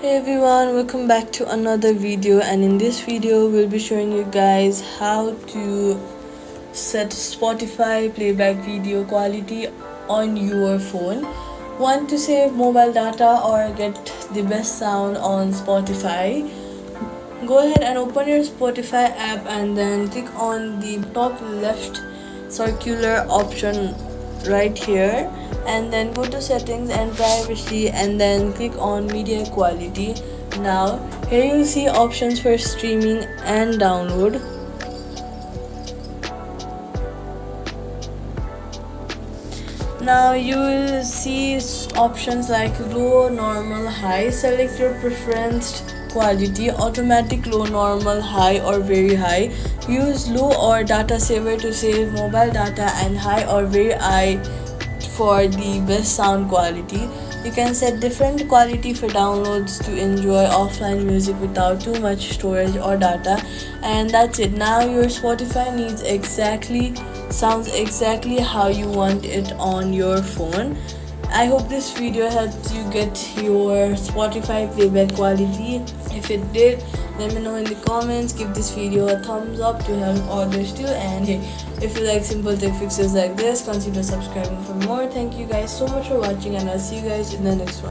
Hey everyone, welcome back to another video, and in this video we'll be showing you guys how to set Spotify playback video quality on your phone. Want to save mobile data or get the best sound on Spotify? Go ahead and open your Spotify app and then click on the top left circular option right here, and then go to settings and privacy and then click on media quality. Now here you'll see options for streaming and download. Now you will see options like low, normal, high. Select your preferred quality: automatic, low, normal, high, or very high. Use low or data saver to save mobile data, and high or very high for the best sound quality. You can set different quality for downloads to enjoy offline music without too much storage or data. And that's it. Now your Spotify sounds exactly how you want it on your phone. I hope this video helped you get your Spotify playback quality. If it did, let me know in the comments. Give this video a thumbs up to help others too. And hey, if you like simple tech fixes like this, consider subscribing for more. Thank you guys so much for watching, and I'll see you guys in the next one.